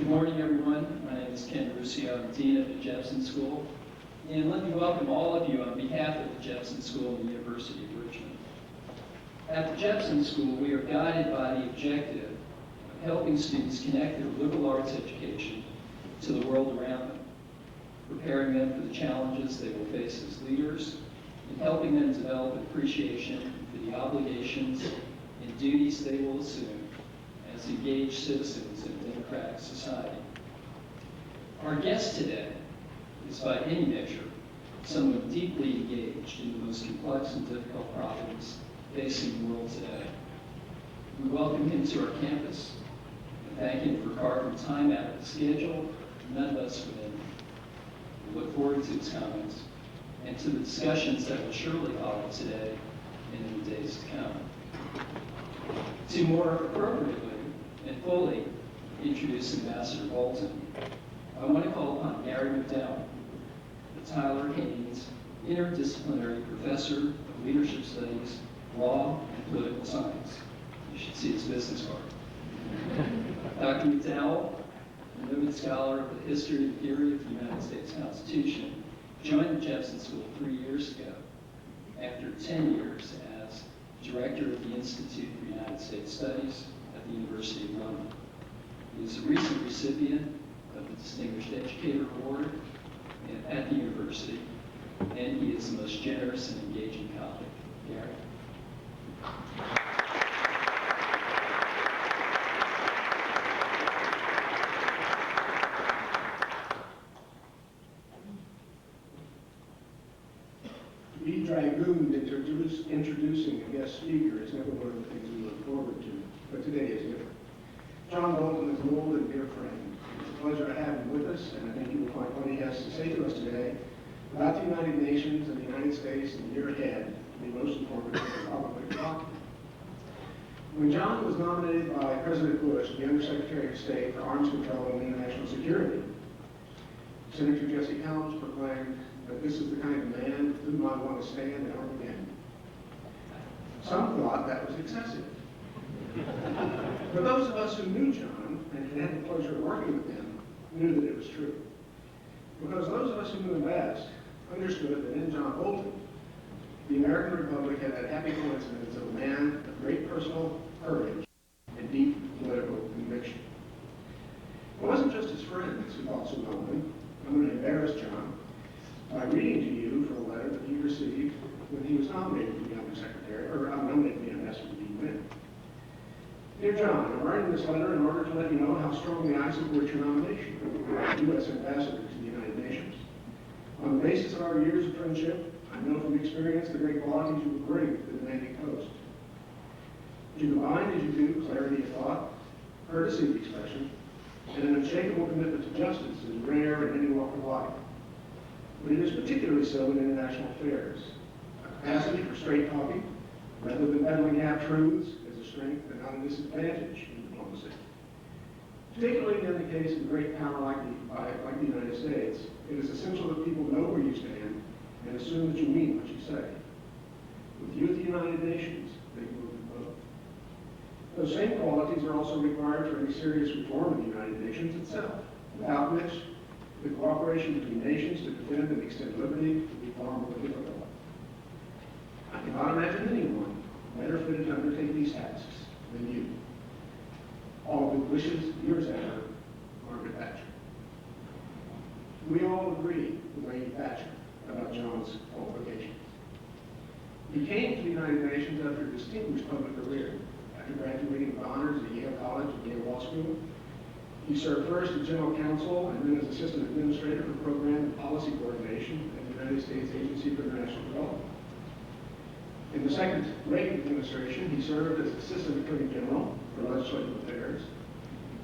Good morning, everyone. My name is Ken Ruscio. I'm Dean of the Jepson School. And let me welcome all of you on behalf of the Jepson School and the University of Richmond. At the Jepson School, we are guided by the objective of helping students connect their liberal arts education to the world around them, preparing them for the challenges they will face as leaders, and helping them develop an appreciation for the obligations and duties they will assume as engaged citizens in a democratic society. Our guest today is, by any measure, someone deeply engaged in the most complex and difficult problems facing the world today. We welcome him to our campus and thank him for carving time out of the schedule none of us would envy. We look forward to his comments and to the discussions that will surely follow today and in the days to come. To more appropriately and fully introduce Ambassador Bolton, I want to call upon Gary McDowell, the Tyler Haynes Interdisciplinary Professor of Leadership Studies, Law, and Political Science. You should see his business card. Dr. McDowell, a noted scholar of the history and theory of the United States Constitution, joined the Jepson School 3 years ago after 10 years as Director of the Institute for United States Studies at the University of London. He is a recent recipient of the Distinguished Educator Award at the university, and he is the most generous and engaging colleague. Gary. To be dragooned introducing a guest speaker is never one of the things we look forward to, but today is different. John Bolton is an old and dear friend. It's a pleasure to have him with us, and I think you will find what he has to say to us today about the United Nations and the United States in the year ahead to be most informative and probably provocative. When John was nominated by President Bush to be Undersecretary of State for Arms Control and International Security, Senator Jesse Helms proclaimed that this is the kind of man with whom I want to stand and arm again. Some thought that was excessive. But those of us who knew John and had the pleasure of working with him knew that it was true. Because those of us who knew him best understood that in John Bolton, the American Republic had that happy coincidence of a man of great personal courage and deep political conviction. It wasn't just his friends who thought so well of him. I'm going to embarrass John by reading to you from a letter that he received when he was nominated to be Undersecretary, or nominated to be Ambassador to the UN. Dear John, I'm writing this letter in order to let you know how strongly I support your nomination as U.S. Ambassador to the United Nations. On the basis of our years of friendship, I know from experience the great qualities you will bring to the Atlantic coast. You combine, as you do, clarity of thought, courtesy of expression, and an unshakable commitment to justice is rare in any walk of life. But it is particularly so in international affairs. A capacity for straight talking, rather than peddling half-truths, is a strength and not a disadvantage in diplomacy. Particularly in the case of a great power like the United States, it is essential that people know where you stand and assume that you mean what you say. With you at the United Nations, they will do both. Those same qualities are also required for any serious reform of the United Nations itself, without which the cooperation between nations to defend and extend liberty will be far more difficult. I cannot imagine anyone better fitted to undertake these tasks than you. All good wishes, yours ever, Margaret Thatcher. We all agree with Lady Thatcher about John's qualifications. He came to the United Nations after a distinguished public career. After graduating with honors at Yale College and Yale Law School, he served first as General Counsel and then as Assistant Administrator for Program and Policy Coordination at the United States Agency for International Development. In the second Reagan administration, he served as Assistant Attorney General for Legislative Affairs,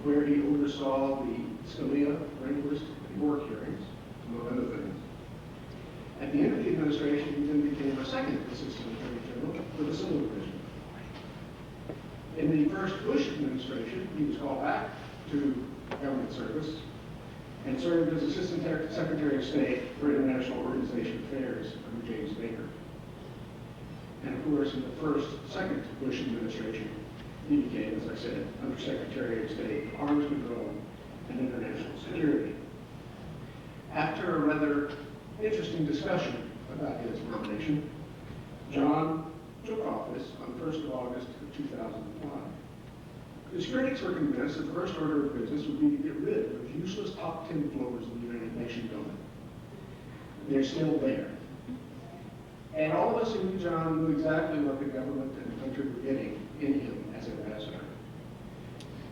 where he oversaw the Scalia, Rehnquist, and Bork hearings, among other things. At the end of the administration, he then became a second Assistant Attorney General for the Civil Division. In the first Bush administration, he was called back to government service and served as Assistant Secretary of State for International Organization Affairs under James Baker. And of course, in the second Bush administration, he became, as I said, Undersecretary of State for Arms Control and international security. After a rather interesting discussion about his nomination, John took office on the 1st of August of 2005. His critics were convinced that the first order of business would be to get rid of those useless top 10 floors of the United Nations building. They're still there. And all of us who knew John knew exactly what the government and the country were getting in him as ambassador.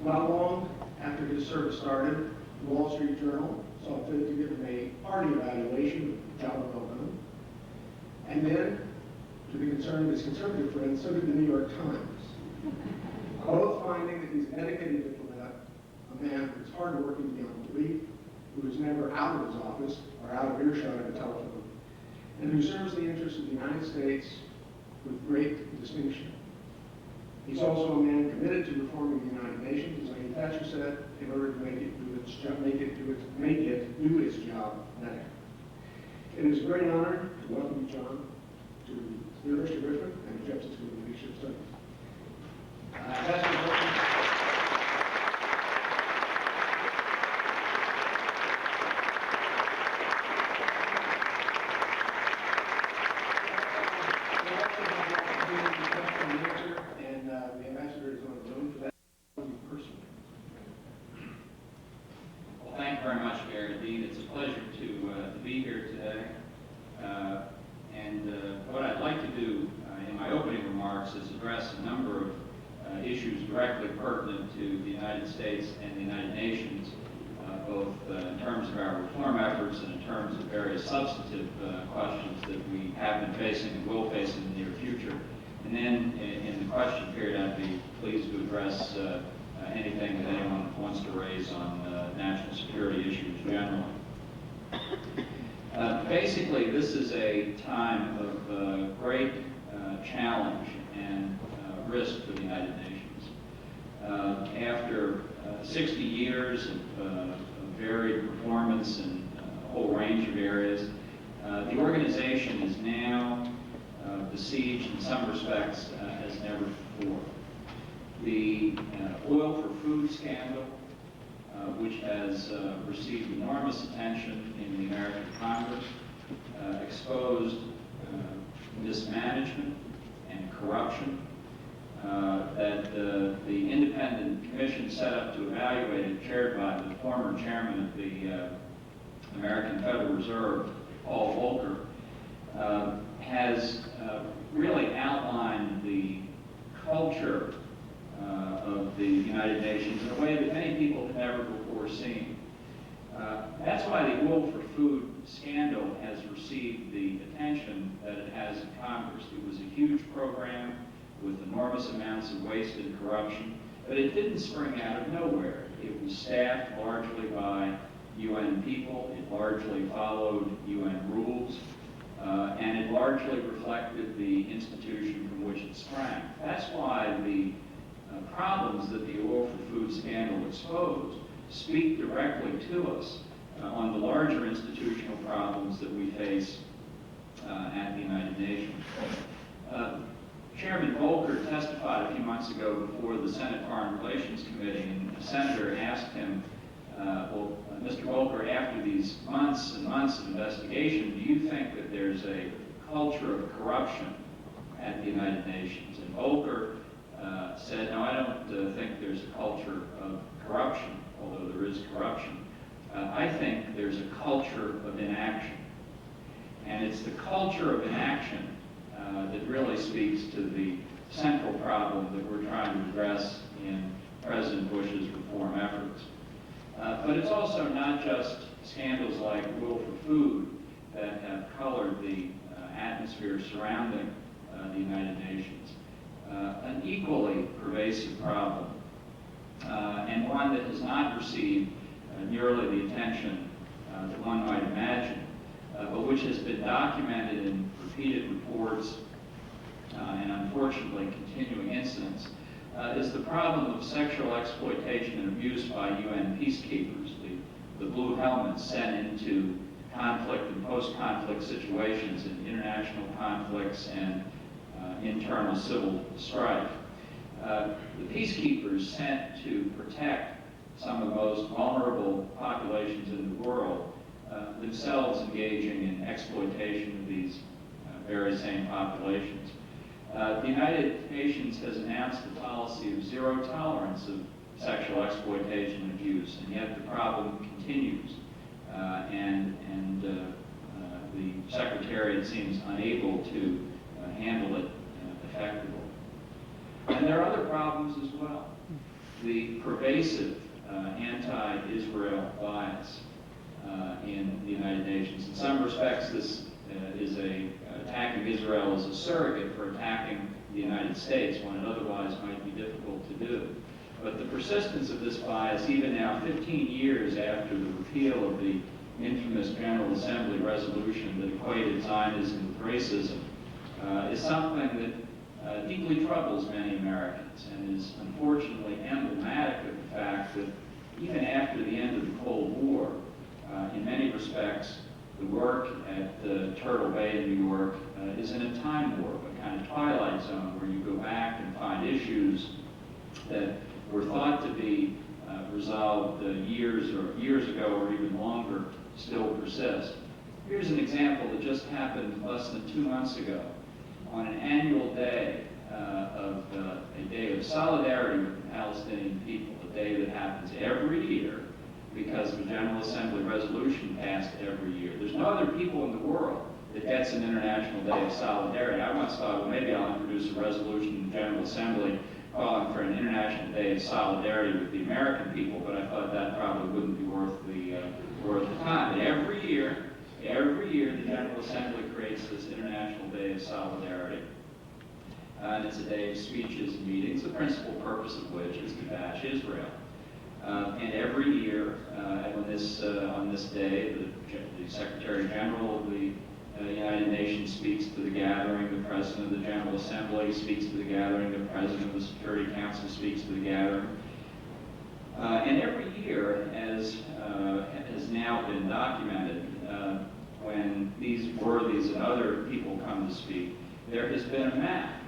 Not long after his service started, the Wall Street Journal saw fit to give him a party evaluation of job well done. And then, to the concern of his conservative friends, so did the New York Times. Both finding that he's a dedicated diplomat, a man who is hardworking beyond belief, who is never out of his office or out of earshot of a telephone, and who serves the interests of the United States with great distinction. He's also a man committed to reforming the United Nations, as Lady Thatcher said, in order to make it do its job, better. It is a great honor to welcome you, John, to the University of Richmond and the Jefferson School of Leadership Studies. Ambassador Bolton. The ambassador is on his own for that person. Well, thank you very much, Gary. Indeed, it's a pleasure to be here today. What I'd like to do in my opening remarks is address a number of issues directly pertinent to the United States and the United Nations, both in terms of our reform efforts and in terms of various substantive questions that we have been facing and will face in the near future. And then in the question period, I'd be pleased to address anything that anyone wants to raise on national security issues generally. Basically, this is a time of great challenge and risk for the United Nations. After 60 years of varied performance in a whole range of areas, the organization is now besieged in some respects as never before. The oil for food scandal, which has received enormous attention in the American Congress, exposed mismanagement and corruption that the independent commission set up to evaluate it, chaired by the former chairman of the American Federal Reserve, Paul Volcker, has really outlined the culture of the United Nations in a way that many people have never before seen. That's why the oil for food scandal has received the attention that it has in Congress. It was a huge program with enormous amounts of waste and corruption, but it didn't spring out of nowhere. It was staffed largely by UN people. It largely followed UN rules. And it largely reflected the institution from which it sprang. That's why the problems that the oil for food scandal exposed speak directly to us on the larger institutional problems that we face at the United Nations. Chairman Volcker testified a few months ago before the Senate Foreign Relations Committee, and a senator asked him, well, Mr. Volcker, after these months and months of investigation, do you think that there's a culture of corruption at the United Nations? And Volcker said, no, I don't think there's a culture of corruption, although there is corruption. I think there's a culture of inaction. And it's the culture of inaction that really speaks to the central problem that we're trying to address in President Bush's reform efforts. But it's also not just scandals like oil for food that have colored the atmosphere surrounding the United Nations. An equally pervasive problem, and one that has not received nearly the attention that one might imagine, but which has been documented in repeated reports and unfortunately continuing incidents, is the problem of sexual exploitation and abuse by UN peacekeepers, the blue helmets sent into conflict and post-conflict situations in international conflicts and internal civil strife. The peacekeepers sent to protect some of the most vulnerable populations in the world, themselves engaging in exploitation of these very same populations. The United Nations has announced a policy of zero tolerance of sexual exploitation and abuse, and yet the problem continues. The Secretariat seems unable to handle it effectively. And there are other problems as well. The pervasive anti-Israel bias in the United Nations. In some respects, this is attacking Israel as a surrogate for attacking the United States when it otherwise might be difficult to do. But the persistence of this bias, even now 15 years after the repeal of the infamous General Assembly resolution that equated Zionism with racism, is something that deeply troubles many Americans and is unfortunately emblematic of the fact that even after the end of the Cold War, in many respects, the work at Turtle Bay in New York is in a time warp, a kind of twilight zone where you go back and find issues that were thought to be resolved years ago or even longer still persist. Here's an example that just happened less than 2 months ago. On an annual day a day of solidarity with the Palestinian people, a day that happens every year because of a General Assembly resolution passed every year. There's no other people in the world that gets an International Day of Solidarity. I once thought, well, maybe I'll introduce a resolution in the General Assembly calling for an International Day of Solidarity with the American people, but I thought that probably wouldn't be worth the time. But every year, the General Assembly creates this International Day of Solidarity. And it's a day of speeches and meetings, the principal purpose of which is to bash Israel. And every year, on this day, the Secretary General of the United Nations speaks to the gathering, the President of the General Assembly speaks to the gathering, the President of the Security Council speaks to the gathering. And every year, as has now been documented, when these worthies and other people come to speak, there has been a map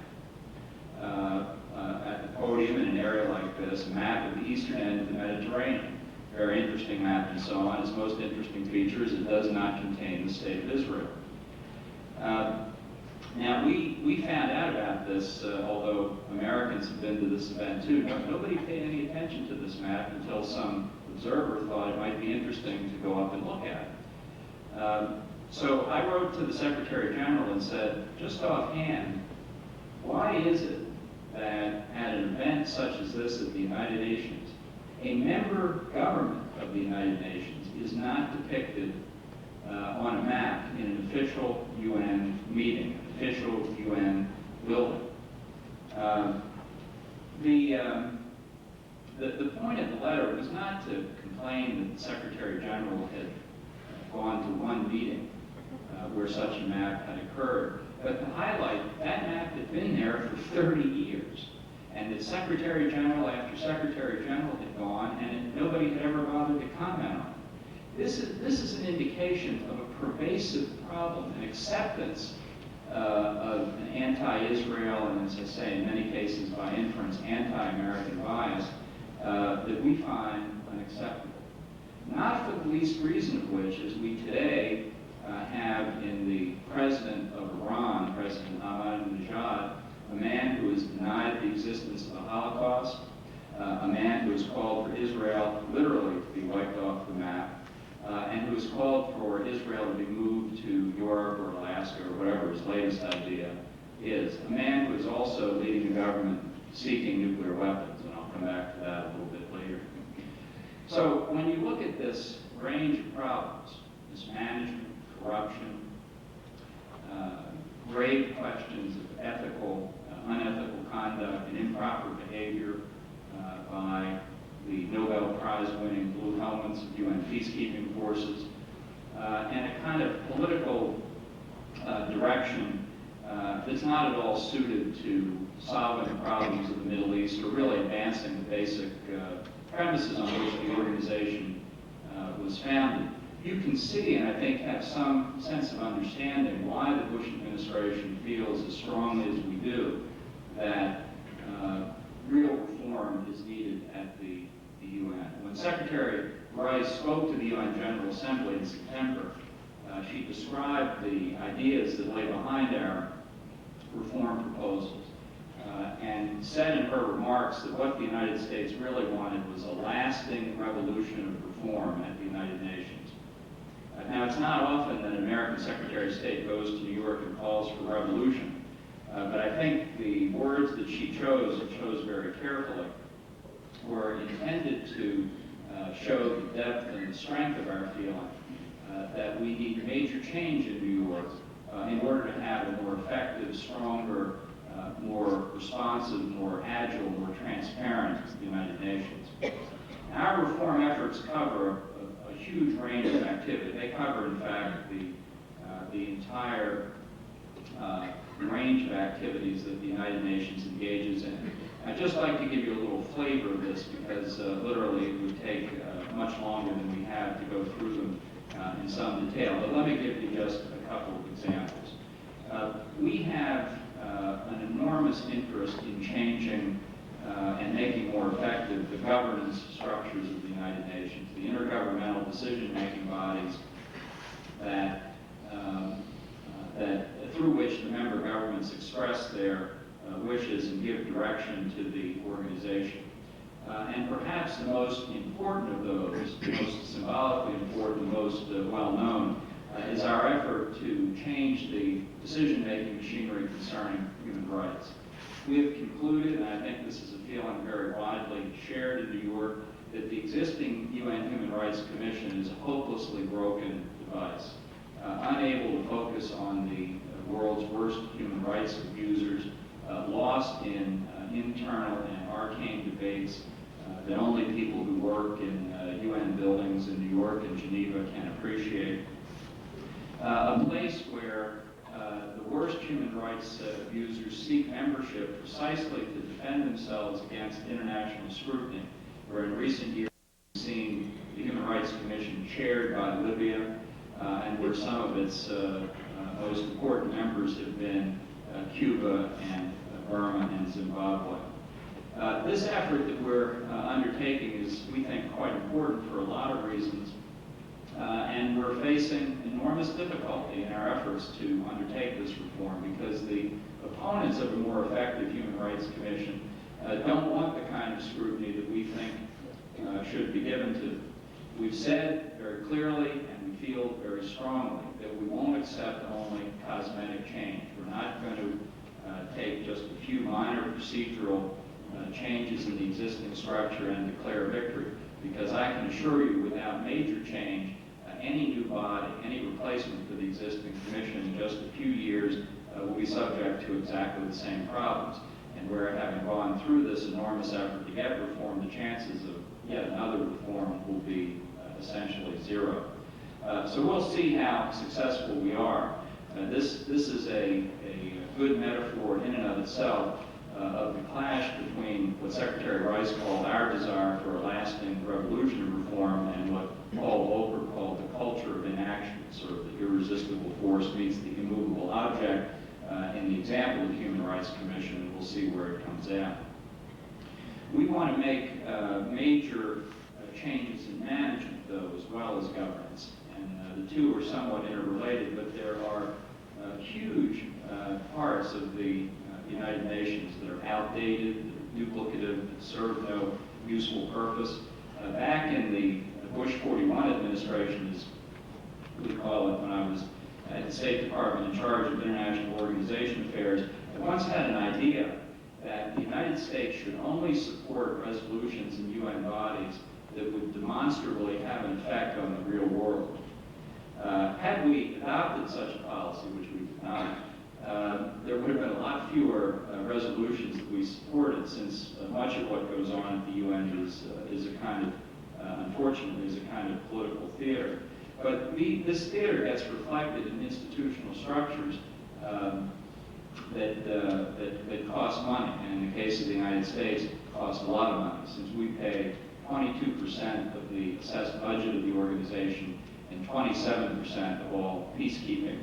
at the podium in an area like this, a map of the eastern end of the Mediterranean. Very interesting map and so on. Its most interesting feature is it does not contain the state of Israel. Now, we found out about this, although Americans have been to this event too. Nobody paid any attention to this map until some observer thought it might be interesting to go up and look at it. So I wrote to the Secretary General and said, just offhand, why is it that at an event such as this at the United Nations, a member government of the United Nations is not depicted on a map in an official UN meeting, an official UN building? The point of the letter was not to complain that the Secretary General had gone to one meeting where such a map had occurred, but to highlight that map had been there for 30 years, and that Secretary General after Secretary General had gone, and nobody had ever bothered to comment on it. This is an indication of a pervasive problem, an acceptance of an anti-Israel, and as I say, in many cases by inference, anti-American bias that we find unacceptable. Not for the least reason of which is we today have in the president of Iran, President Ahmadinejad, a man who has denied the existence of the Holocaust, a man who has called for Israel literally to be wiped off the map, and who has called for Israel to be moved to Europe or Alaska or whatever his latest idea is. A man who is also leading a government seeking nuclear weapons, and I'll come back to that a little bit later. So when you look at this range of problems, mismanagement, corruption, grave questions of ethical, unethical conduct, and improper behavior by the Nobel Prize-winning blue helmets of UN peacekeeping forces, and a kind of political direction that's not at all suited to solving the problems of the Middle East or really advancing the basic premises on which the organization was founded. You can see, and I think have some sense of understanding, why the Bush administration feels as strongly as we do that real reform is needed at the UN. When Secretary Rice spoke to the UN General Assembly in September, she described the ideas that lay behind our reform proposals and said in her remarks that what the United States really wanted was a lasting revolution of reform at the United Nations. Now, it's not often that an American Secretary of State goes to New York and calls for revolution, but I think the words that she chose, and chose very carefully, were intended to show the depth and the strength of our feeling that we need major change in New York in order to have a more effective, stronger, more responsive, more agile, more transparent United Nations. Our reform efforts cover a huge range of activity. They cover, in fact, the entire range of activities that the United Nations engages in. I'd just like to give you a little flavor of this because literally it would take much longer than we have to go through them in some detail. But let me give you just a couple of examples. We have an enormous interest in changing and making more effective the governance structures of the United Nations, the intergovernmental decision-making bodies that through which the member governments express their wishes and give direction to the organization. And perhaps the most important of those, the most symbolically important, the most well-known, is our effort to change the decision-making machinery concerning human rights. We have concluded, and I think this is a feeling very widely shared in New York, that the existing UN Human Rights Commission is a hopelessly broken device, unable to focus on the world's worst human rights abusers, lost in internal and arcane debates that only people who work in UN buildings in New York and Geneva can appreciate. A place where the worst human rights abusers seek membership precisely to defend themselves against international scrutiny, where in recent years we've seen the Human Rights Commission chaired by Libya, and where some of its most important members have been Cuba and Burma and Zimbabwe. This effort that we're undertaking is, we think, quite important for a lot of reasons, and we're facing enormous difficulty in our efforts to undertake this reform because the opponents of a more effective Human Rights Commission don't want the kind of scrutiny that we think should be given to them. We've said very clearly and we feel very strongly that we won't accept only cosmetic change. We're not going to take just a few minor procedural changes in the existing structure and declare victory, because I can assure you without major change, any new body, any replacement for the existing commission in just a few years will be subject to exactly the same problems. And we're having gone through this enormous effort to get reform, the chances of yet another reform will be essentially zero. So we'll see how successful we are. This is a good metaphor in and of itself of the clash between what Secretary Rice called our desire for a lasting revolution of reform and what Paul Volcker called the culture of inaction, sort of the irresistible force meets the immovable object in the example of the Human Rights Commission, and we'll see where it comes out. We want to make major changes in management, though, as well as governance. And the two are somewhat interrelated, but there are huge parts of the United Nations that are outdated, that are duplicative, that serve no useful purpose. Back in the Bush 41 administration, as we call it, when I was at the State Department in charge of international organization affairs, I once had an idea that the United States should only support resolutions in UN bodies that would demonstrably have an effect on the real world. Had we adopted such a policy, which we did not, there would have been a lot fewer resolutions that we supported, since much of what goes on at the UN is a kind of, unfortunately, is a kind of political theater. But this theater gets reflected in institutional structures that cost money, and in the case of the United States, cost a lot of money, since we pay 22% of the assessed budget of the organization and 27% of all peacekeeping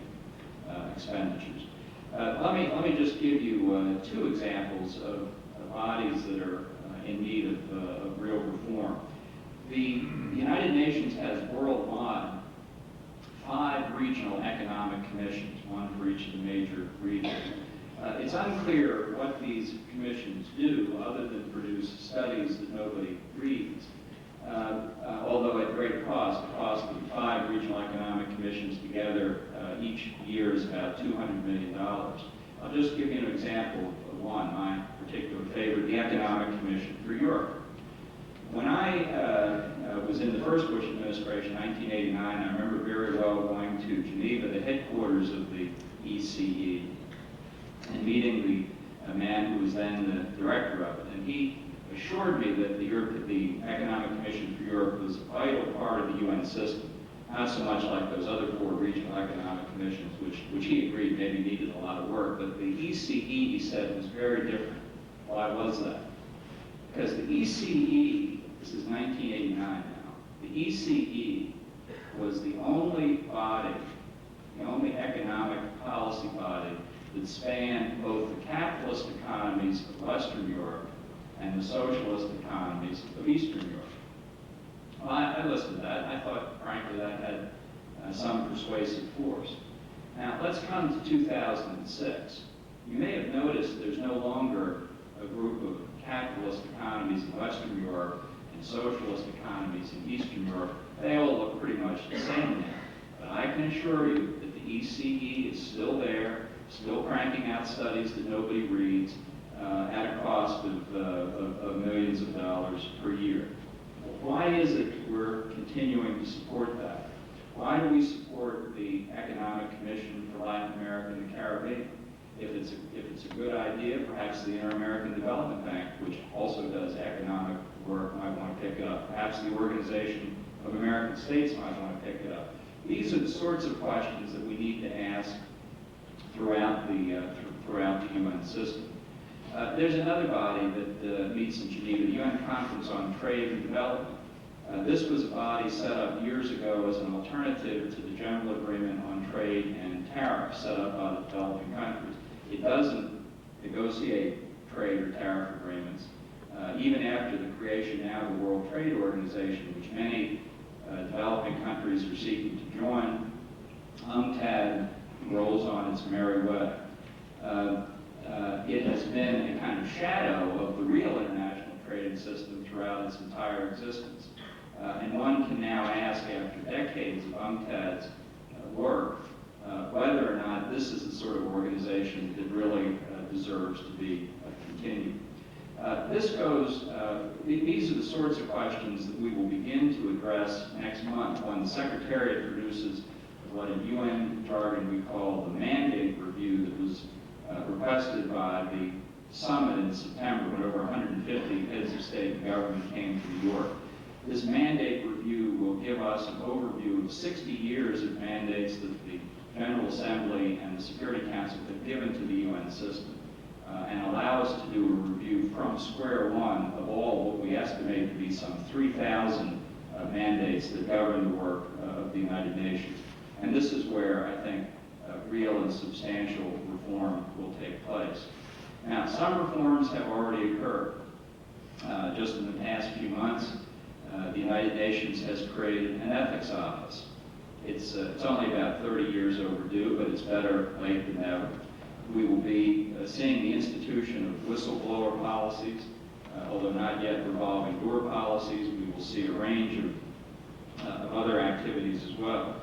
expenditures. Let me just give you two examples of bodies that are in need of real reform. The United Nations has worldwide 5 regional economic commissions, one for each of the major regions. It's unclear what these commissions do other than produce studies that nobody reads. Although at great cost, the cost of the 5 regional economic commissions together each year is about $200 million. I'll just give you an example of one, my particular favorite, the Economic Commission for Europe. When I was in the first Bush administration, 1989, I remember very well going to Geneva, the headquarters of the ECE, and meeting the man who was then the director of it. And he assured me that the Economic Commission for Europe was a vital part of the UN system, not so much like those other 4 regional economic commissions, which he agreed maybe needed a lot of work. But the ECE, he said, was very different. Why was that? Because the ECE, this is 1989 now, the ECE was the only body, the only economic policy body that spanned both the capitalist economies of Western Europe and the socialist economies of Eastern Europe. Well, I listened to that, and I thought, frankly, that had some persuasive force. Now, let's come to 2006. You may have noticed there's no longer a group of capitalist economies in Western Europe and socialist economies in Eastern Europe. They all look pretty much the same now. But I can assure you that the ECE is still there, still cranking out studies that nobody reads at a cost of millions of dollars per year. Why is it we're continuing to support that? Why do we support the Economic Commission for Latin America and the Caribbean? If it's a good idea, perhaps the Inter-American Development Bank, which also does economic work, might want to pick it up. Perhaps the Organization of American States might want to pick it up. These are the sorts of questions that we need to ask throughout the UN system. There's another body that meets in Geneva, the UN Conference on Trade and Development. This was a body set up years ago as an alternative to the General Agreement on Trade and Tariffs set up by the developing countries. It doesn't negotiate trade or tariff agreements, even after the creation now of the World Trade Organization, which many developing countries are seeking to join. UNCTAD rolls on its merry way. It has been a kind of shadow of the real international trading system throughout its entire existence. And one can now ask, after decades of UNCTAD's work, whether or not this is the sort of organization that really deserves to be continued. These are the sorts of questions that we will begin to address next month when the Secretariat produces what in UN jargon we call the mandate review that was requested by the summit in September when over 150 heads of state and government came to New York. This mandate review will give us an overview of 60 years of mandates that the General Assembly and the Security Council have given to the UN system and allow us to do a review from square one of all what we estimate to be some 3,000 mandates that govern the work of the United Nations. And this is where I think real and substantial reform will take place. Now, some reforms have already occurred. Just in the past few months, the United Nations has created an ethics office. It's only about 30 years overdue, but it's better late than never. We will be seeing the institution of whistleblower policies, although not yet revolving door policies. We will see a range of other activities as well.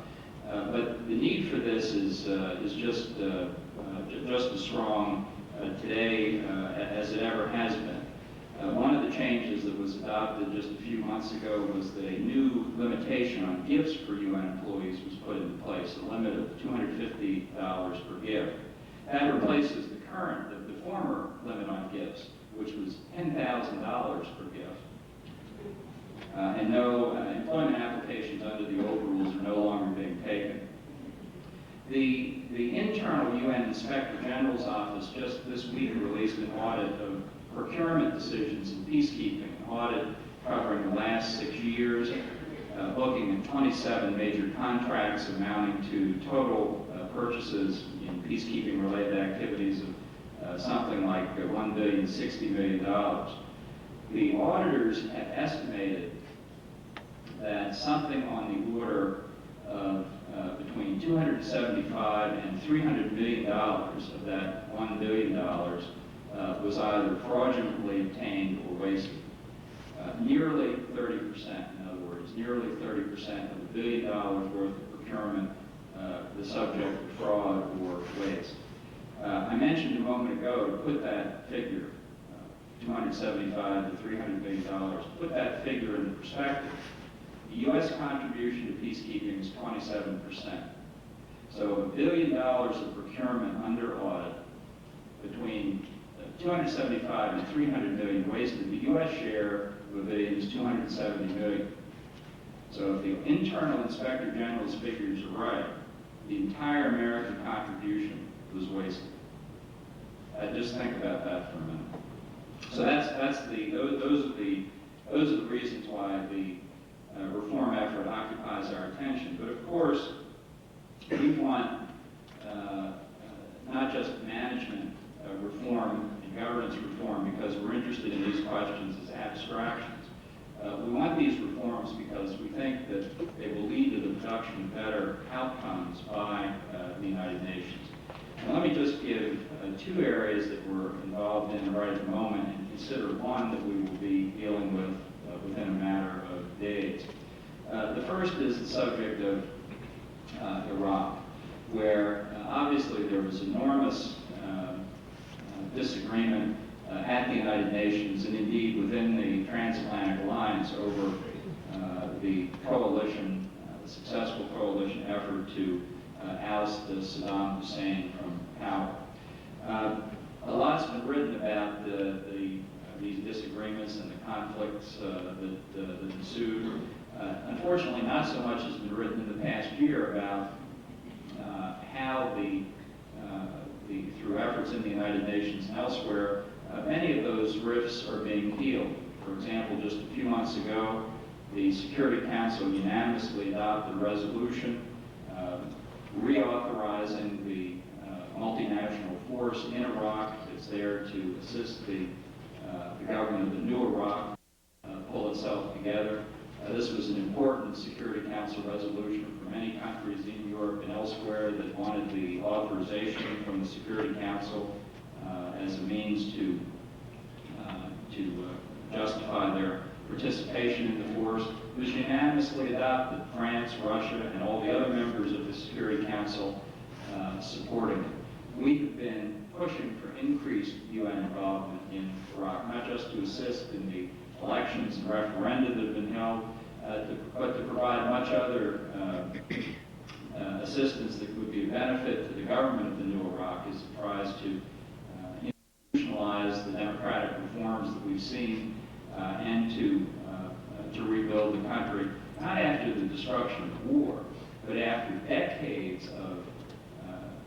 But the need for this is just as strong today as it ever has been. One of the changes that was adopted just a few months ago was that a new limitation on gifts for UN employees was put into place, a limit of $250 per gift. That replaces the former limit on gifts, which was $10,000 per gift. And no employment applications under the old rules are no longer being taken. The internal UN Inspector General's office just this week released an audit of procurement decisions in peacekeeping, an audit covering the last 6 years, looking at 27 major contracts amounting to total purchases in peacekeeping-related activities of something like $1,060 million. The auditors have estimated that something on the order of between $275 and $300 million of that $1 billion was either fraudulently obtained or wasted. Nearly 30%, in other words, nearly 30% of $1 billion worth of procurement the subject of fraud or waste. I mentioned a moment ago to put that figure, $275 to $300 million, put that figure into perspective. The U.S. contribution to peacekeeping is 27%. So $1 billion of procurement under audit, between 275 and 300 million wasted. The U.S. share of $1 billion is 270 million. So if the internal Inspector General's figures are right, the entire American contribution was wasted. Just think about that for a minute. So those are the reasons why the reform effort occupies our attention. But of course, we want not just management reform and governance reform because we're interested in these questions as abstractions. We want these reforms because we think that they will lead to the production of better outcomes by the United Nations. And let me just give two areas that we're involved in right at the moment and consider one that we will be dealing with within a matter of days. The first is the subject of Iraq, where obviously there was enormous disagreement at the United Nations and indeed within the transatlantic alliance over the coalition, the successful coalition effort to oust Saddam Hussein from power. A lot's been written about these disagreements and the conflicts that ensued. Unfortunately, not so much has been written in the past year about how through efforts in the United Nations and elsewhere, many of those rifts are being healed. For example, just a few months ago, the Security Council unanimously adopted a resolution reauthorizing the multinational force in Iraq that's there to assist the government of the new Iraq pull itself together. This was an important Security Council resolution for many countries in Europe and elsewhere that wanted the authorization from the Security Council as a means to justify their participation in the force. It was unanimously adopted. France, Russia, and all the other members of the Security Council supporting it. We have been pushing for increased UN involvement in Iraq, not just to assist in the elections and referenda that have been held, but to provide much other assistance that would be a benefit to the government of the new Iraq as it tries to institutionalize the democratic reforms that we've seen and to rebuild the country, not after the destruction of war, but after decades of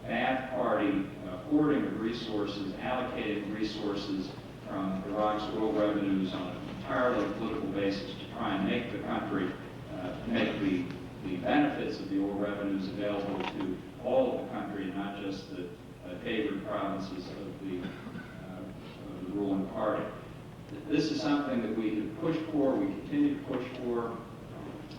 Ba'ath Party hoarding of resources, allocating resources from Iraq's oil revenues on an entirely political basis to try and make the country, make the benefits of the oil revenues available to all of the country, and not just the favored provinces of the ruling party. This is something that we have pushed for, we continue to push for,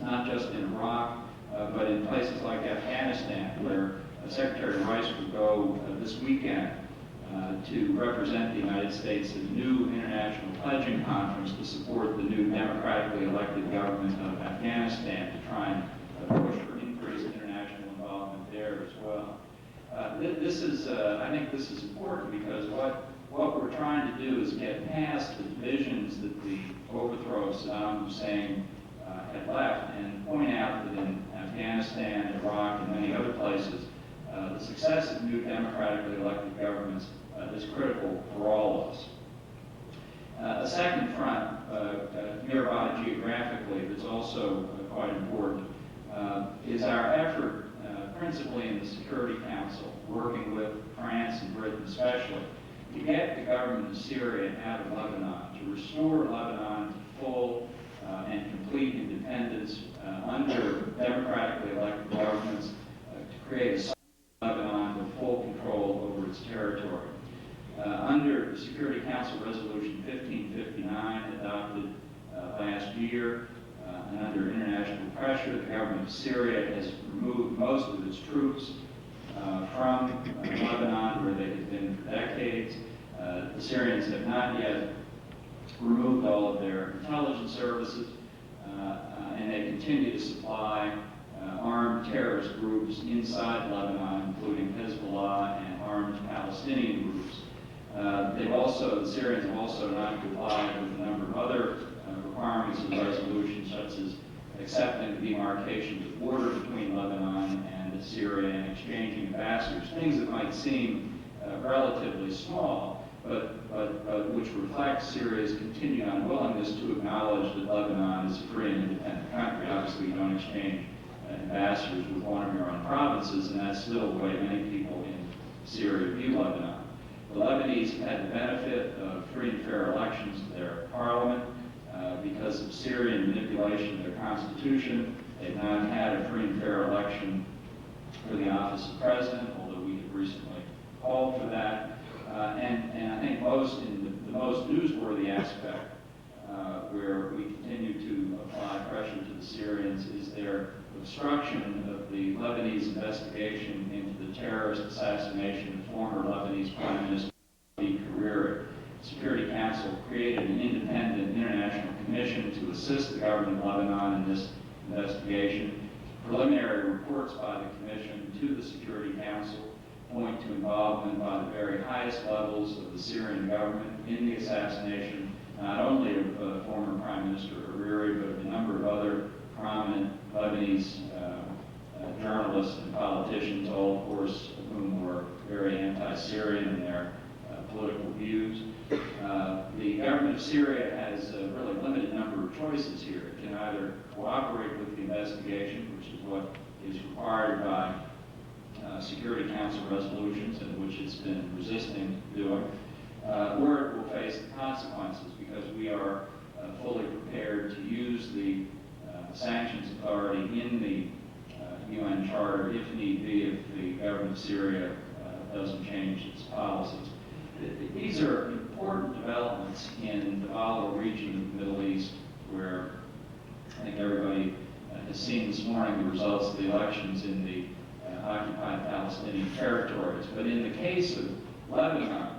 not just in Iraq, but in places like Afghanistan, where Secretary Rice will go this weekend to represent the United States at a new international pledging conference to support the new democratically elected government of Afghanistan to try and push for increased international involvement there as well. I think this is important because what we're trying to do is get past the divisions that the overthrow of Saddam Hussein had left and point out that in Afghanistan, Iraq, and many other places, the success of new democratically elected governments is critical for all of us. A second front, nearby geographically, that's also quite important, is our effort, principally in the Security Council, working with France and Britain especially, to get the government of Syria out of Lebanon, to restore Lebanon to full and complete independence under democratically elected governments, to create a Lebanon with full control over its territory. Under the Security Council Resolution 1559 adopted last year, and under international pressure, the government of Syria has removed most of its troops from Lebanon, where they have been for decades. The Syrians have not yet removed all of their intelligence services, and they continue to supply armed terrorist groups inside Lebanon, including Hezbollah and armed Palestinian groups. The Syrians have also not complied with a number of other requirements of the resolution, such as accepting the demarcation of the border between Lebanon and Syria and exchanging ambassadors, things that might seem relatively small, but which reflect Syria's continued unwillingness to acknowledge that Lebanon is a free and independent country. Obviously, you don't exchange ambassadors with one of your own provinces, and that's still the way many people in Syria view Lebanon. The Lebanese have had the benefit of free and fair elections to their parliament. Because of Syrian manipulation of their constitution, they've not had a free and fair election for the office of president, although we have recently called for that. And I think the most newsworthy aspect where we continue to apply pressure to the Syrians is their obstruction of the Lebanese investigation into the terrorist assassination of former Lebanese Prime Minister Hariri. The Security Council created an independent international commission to assist the government of Lebanon in this investigation. Preliminary reports by the commission to the Security Council point to involvement by the very highest levels of the Syrian government in the assassination, not only of former Prime Minister Hariri, but of a number of other prominent Lebanese journalists and politicians, all, of course, of whom were very anti-Syrian in their political views. The government of Syria has a really limited number of choices here. It can either cooperate with the investigation, which is what is required by Security Council resolutions and which it's been resisting doing, or it will face the consequences, because we are fully prepared to use the sanctions authority in the UN Charter if need be, if the government of Syria doesn't change its policies. These are important developments in the volatile region of the Middle East, where I think everybody has seen this morning the results of the elections in the occupied Palestinian territories. But in the case of Lebanon,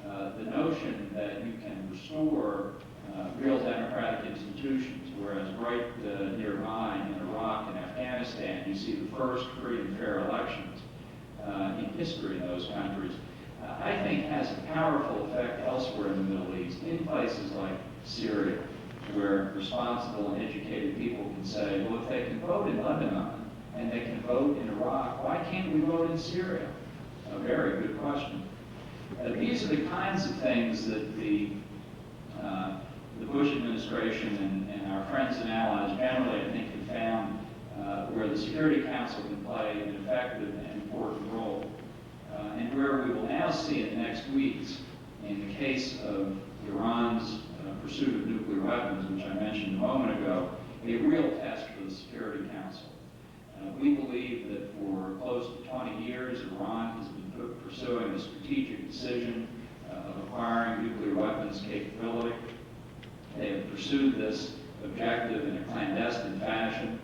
the notion that you can restore real democratic institutions, whereas right nearby in Iraq and Afghanistan, you see the first free and fair elections in history in those countries, I think has a powerful effect elsewhere in the Middle East, in places like Syria, where responsible and educated people can say, well, if they can vote in Lebanon and they can vote in Iraq, why can't we vote in Syria? A very good question. These are the kinds of things that the Bush administration and our friends and allies generally, I think, have found where the Security Council can play an effective and important role. And where we will now see in the next weeks, in the case of Iran's pursuit of nuclear weapons, which I mentioned a moment ago, a real test for the Security Council. We believe that for close to 20 years, Iran has been pursuing a strategic decision of acquiring nuclear weapons capability. They have pursued this objective in a clandestine fashion.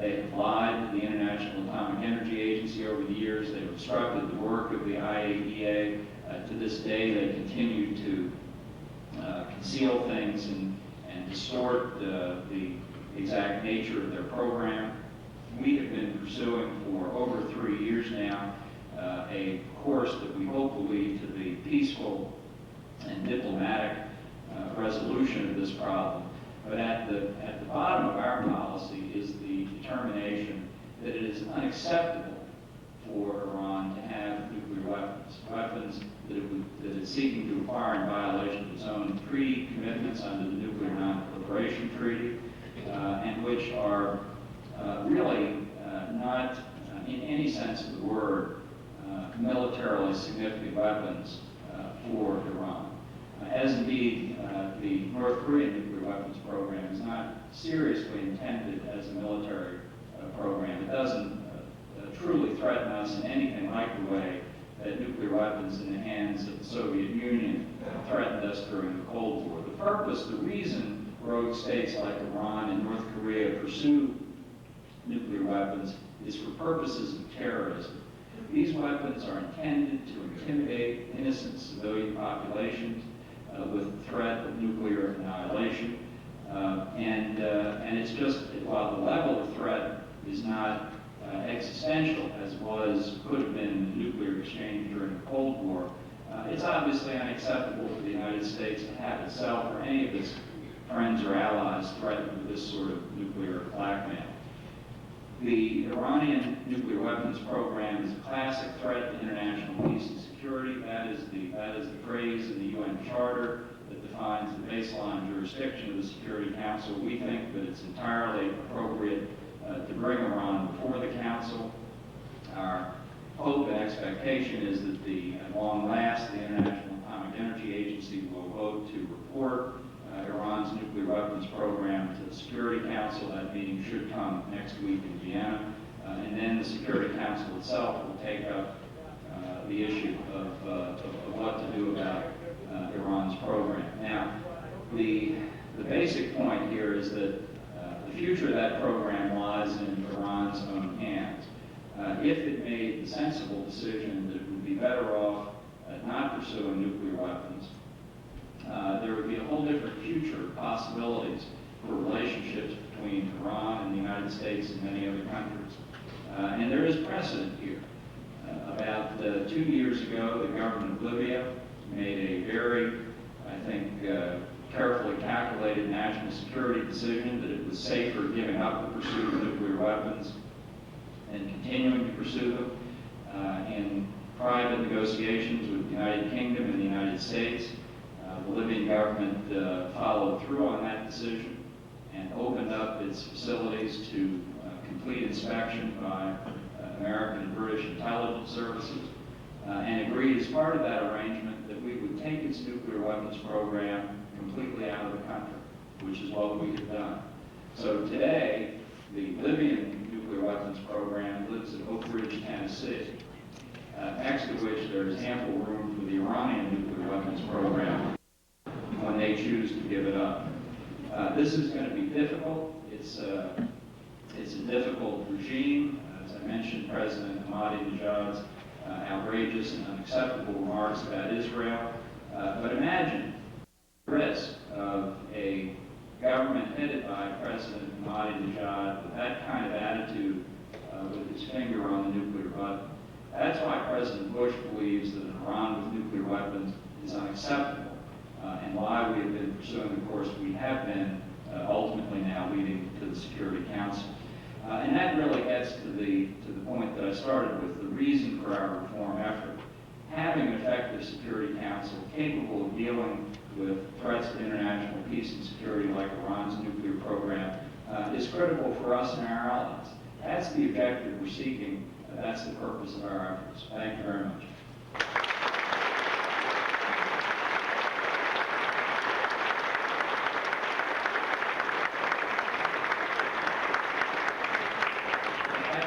They have lied to the International Atomic Energy Agency over the years. They've obstructed the work of the IAEA. To this day, they continue to conceal things and distort the exact nature of their program. We have been pursuing for over 3 years now a course that we hope will lead to the peaceful and diplomatic resolution of this problem. But at the bottom of our policy is the determination that it is unacceptable for Iran to have nuclear weapons, weapons that it's seeking to acquire in violation of its own treaty commitments under the Nuclear Non-Proliferation Treaty, and which are really not, in any sense of the word, militarily significant weapons for Iran. As indeed, the North Korean nuclear weapons program is not seriously intended as a military program. It doesn't truly threaten us in anything like the way that nuclear weapons in the hands of the Soviet Union threatened us during the Cold War. The purpose, the reason rogue states like Iran and North Korea pursue nuclear weapons is for purposes of terrorism. These weapons are intended to intimidate innocent civilian populations with the threat of nuclear annihilation. And it's just, while the level of threat is not existential, as could have been in the nuclear exchange during the Cold War, it's obviously unacceptable for the United States to have itself or any of its friends or allies threatened with this sort of nuclear blackmail. The Iranian nuclear weapons program is a classic threat to international peace and security. That is the phrase in the UN Charter that defines the baseline jurisdiction of the Security Council. We think that it's entirely appropriate to bring Iran before the Council. Our hope and expectation is that at long last, the International Atomic Energy Agency will vote to report Iran's nuclear weapons program to the Security Council. That meeting should come next week in Vienna. And then the Security Council itself will take up the issue of what to do about Iran's program. Now, the basic point here is that the future of that program lies in Iran's own hands. If it made the sensible decision that it would be better off not pursuing nuclear weapons, there would be a whole different future possibilities for relationships between Iran and the United States and many other countries. And there is precedent here. About 2 years ago, the government of Libya made a very, I think, carefully calculated national security decision that it was safer giving up the pursuit of nuclear weapons and continuing to pursue them in private negotiations with the United Kingdom and the United States. The Libyan government followed through on that decision and opened up its facilities to complete inspection by American and British intelligence services, and agreed as part of that arrangement that we would take its nuclear weapons program completely out of the country, which is what we have done. So today, the Libyan nuclear weapons program lives in Oak Ridge, Tennessee, next to which there is ample room for the Iranian nuclear weapons program when they choose to give it up. This is going to be difficult. It's a difficult regime. As I mentioned, President Ahmadinejad's outrageous and unacceptable remarks about Israel. But imagine the risk of a government headed by President Ahmadinejad with that kind of attitude, with his finger on the nuclear button. That's why President Bush believes that an Iran with nuclear weapons is unacceptable, and why we have been pursuing the course we have been, ultimately now leading to the Security Council. And that really gets to the point that I started with, the reason for our reform effort. Having an effective Security Council capable of dealing with threats to international peace and security like Iran's nuclear program is critical for us and our allies. That's the objective we're seeking. That's the purpose of our efforts. Thank you very much.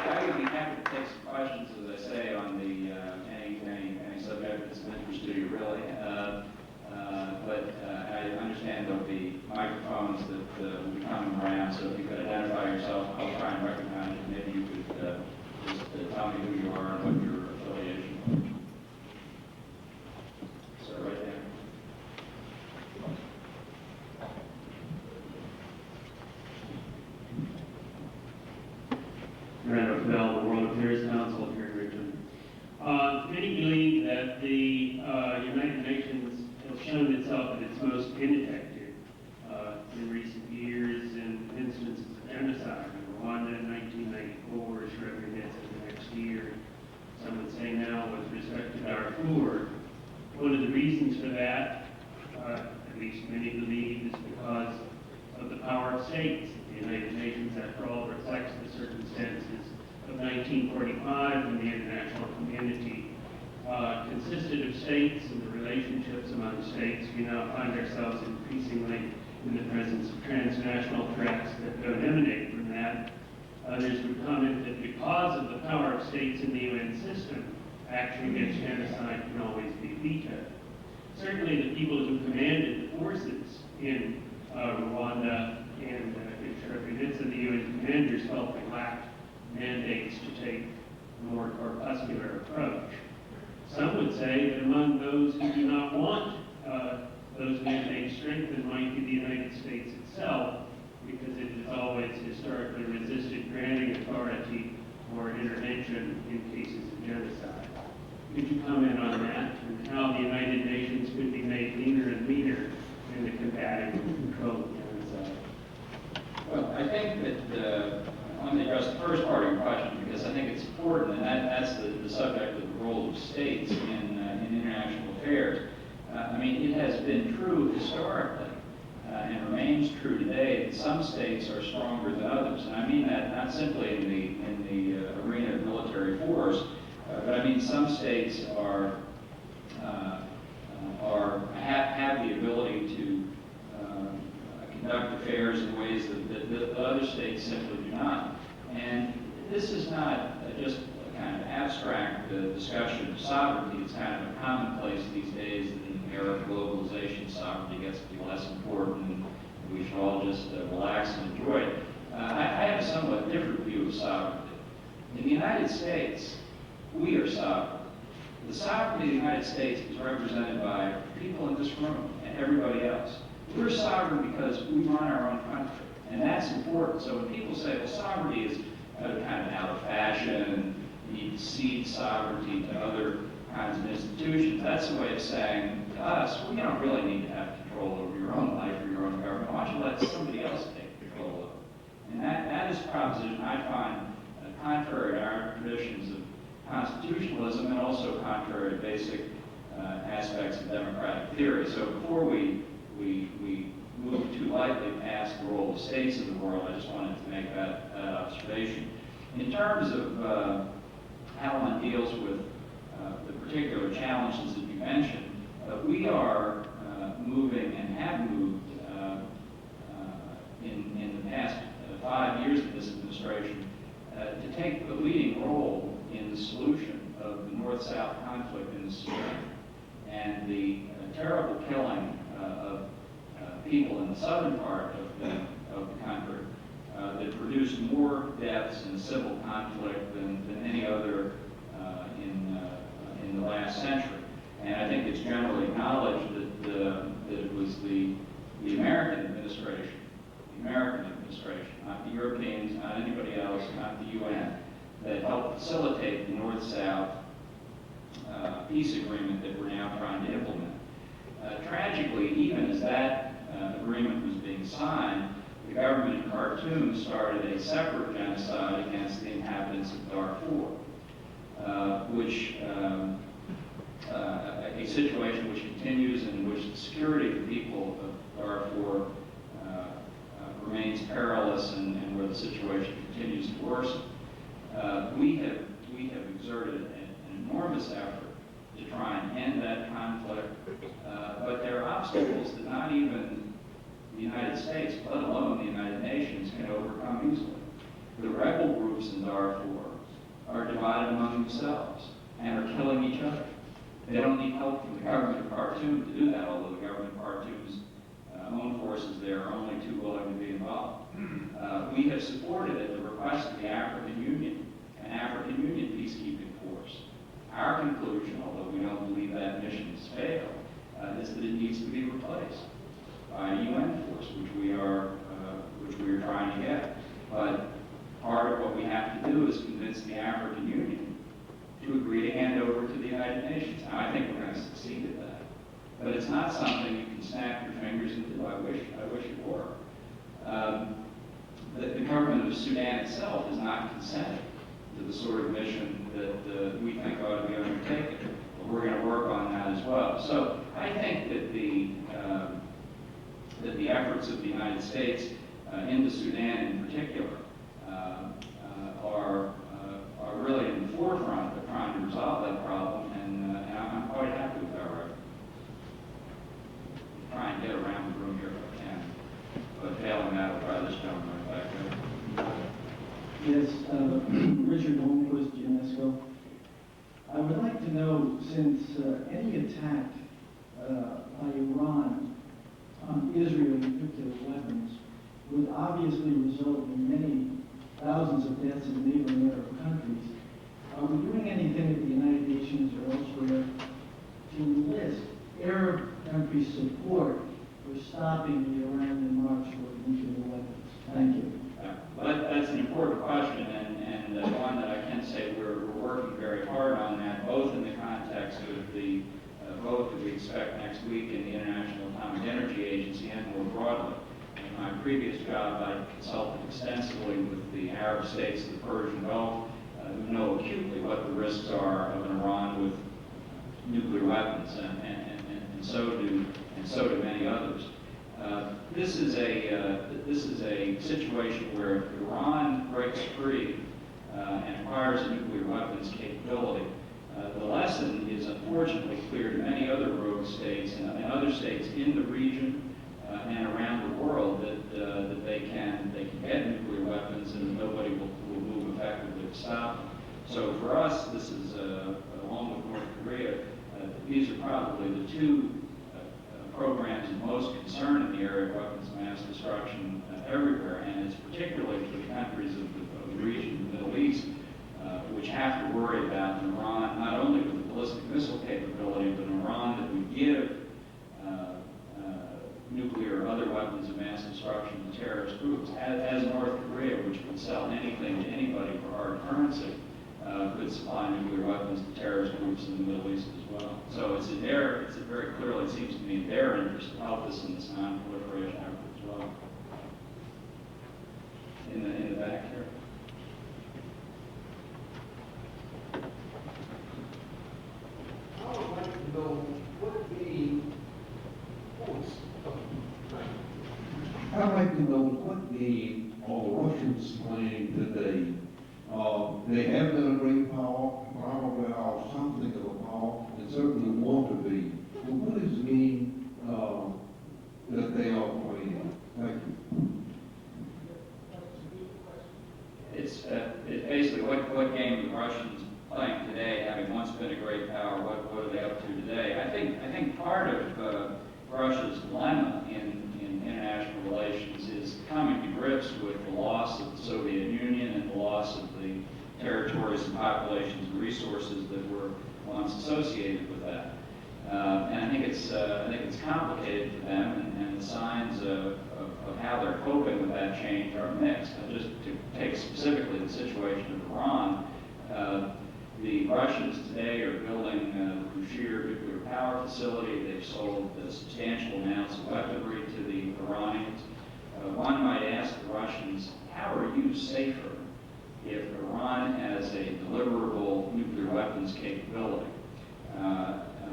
I would be happy to take some questions, as I say, on any subject that's of interest to you, really. But I understand there'll be microphones that will be coming around, so if you could identify yourself, I'll try and recognize you. Maybe you could just tell me who you are and what your affiliation is. So right there. Gary McDowell, the World Affairs Council here in Richmond. Many believe that the United Nations has shown itself at its most ineffective in recent years in instances of genocide. Rwanda in 1994, Srebrenica the next year. Some would say now with respect to Darfur. One of the reasons for that, at least many believe, is because of the power of states. The United Nations, after all, reflects the circumstances of 1945 when the international community consisted of states and the relationships among states. We now find ourselves increasingly in the presence of transnational threats that don't emanate from that. Others would comment that because of the power of states in the UN system, action against genocide can always be vetoed. Certainly the people who commanded the forces in Rwanda and in Srebrenica, the UN commanders felt they lacked mandates to take a more corpuscular approach. Some would say that among those who do not want those mandates strengthened might be the United States itself, because it has always historically resisted granting authority or intervention in cases of genocide. Could you comment on that and how the United Nations could be made leaner and meaner in the combating and control of genocide? Well, I think that, let me address the first part of your question, because I think it's important, and that's the subject of the role of states in international affairs. I mean, it has been true historically, and remains true today, that some states are stronger than others. And I mean that not simply in the arena of military force, but I mean some states have the ability to conduct affairs in ways that other states simply do not. And this is not just a kind of abstract discussion of sovereignty. It's kind of a commonplace these days that in the era of globalization, sovereignty gets to be less important, and we should all just relax and enjoy it. I have a somewhat different view of sovereignty. In the United States, we are sovereign. The sovereignty of the United States is represented by people in this room and everybody else. We're sovereign because we run our own country, and that's important. So when people say, well, sovereignty is kind of out of fashion, you need to cede sovereignty to other kinds of institutions, that's a way of saying to us, well, you don't really need to have control over your own life or your own government. Why don't you let somebody else take control of it? And that is a proposition I find contrary to our traditions of constitutionalism, and also contrary to basic aspects of democratic theory. So before we move too lightly past the role of states in the world, I just wanted to make that observation. In terms of how one deals with the particular challenges that you mentioned, we are moving and have moved in the past 5 years of this administration to take the leading role in the solution of the North-South conflict in Sudan and the terrible killing of people in the southern part of the country that produced more deaths in civil conflict than any other in the last century. And I think it's generally acknowledged that it was the American administration, not the Europeans, not anybody else, not the UN, that helped facilitate the North-South peace agreement that we're now trying to implement. Tragically, even as that agreement was being signed, the government in Khartoum started a separate genocide against the inhabitants of Darfur, a situation which continues and in which the security of the people of Darfur remains perilous, and where the situation continues to worsen. We have exerted an enormous effort to try and end that conflict, but there are obstacles that not even the United States, let alone the United Nations, can overcome easily. The rebel groups in Darfur are divided among themselves and are killing each other. They don't need help from the government of Khartoum to do that, although the government of Khartoum's own forces there are only too willing to be involved. We have supported, at the request of the African Union, an African Union peacekeeping force. Our conclusion, although we don't believe that mission has failed, is that it needs to be replaced by a UN force, which we are trying to get. But part of what we have to do is convince the African Union to agree to hand over to the United Nations. Now, I think we're going to succeed at that. But it's not something you can snap your fingers and do. I wish it were. The government of Sudan itself has not consented to the sort of mission that we think ought to be undertaken. But we're going to work on that as well. So I think that the efforts of the United States into Sudan in particular are really in the forefront of trying to resolve that problem, and I'm quite happy with our effort. Try and get around the room here if I can, but failing that, I'll try this gentleman back there. Yes, Richard Holmquist, UNESCO. I would like to know, since any attack by Iran on Israel with nuclear weapons would obviously result in many thousands of deaths in neighboring Arab countries. Are we doing anything at the United Nations or elsewhere to enlist Arab countries' support for stopping the Iranian march toward nuclear weapons? Thank you. Well, that's an important question, and one that I can say we're working very hard on that, both in the context of the vote that we expect next week in the International Atomic Energy Agency and more broadly. In my previous job, I consulted extensively with the Arab states of the Persian Gulf, who know acutely what the risks are of an Iran with nuclear weapons, and so do many others. This is a situation where if Iran breaks free and acquires a nuclear weapons capability, the lesson is unfortunately clear to many other rogue states and other states in the region and around the world that they can get nuclear weapons and nobody will move effectively to stop them. So for us, this is along with North Korea, these are probably the two programs of most concern in the area of weapons of mass destruction everywhere, and it's particularly for the countries of the region, the Middle East, which have to worry about an Iran, not only with the ballistic missile capability, but an Iran that would give nuclear or other weapons of mass destruction to terrorist groups, as North Korea, which would sell anything to anybody for hard currency, could supply nuclear weapons to terrorist groups in the Middle East as well. So it's very clearly, it seems to me, in their interest to help us in this non-proliferation effort as well. In the back here. I would like to know what the I'd like to know what the Russians claim today. They have been a great power, probably are something of a power, and certainly want to be. But what does it mean that they are playing? Thank you. It's basically what game are the Russians playing today, having once been a great power. What are they up to today? I think part of Russia's dilemma in international relations is coming to grips with the loss of the Soviet Union and the loss of the territories and populations and resources that were once associated with that. And I think it's complicated for them, and the signs of how they're coping with that change are mixed. Now, just to take specifically the situation of Iran, the Russians today are building the Bushehr nuclear power facility. They've sold substantial amounts of weaponry to the Iranians. One might ask the Russians, how are you safer if Iran has a deliverable nuclear weapons capability?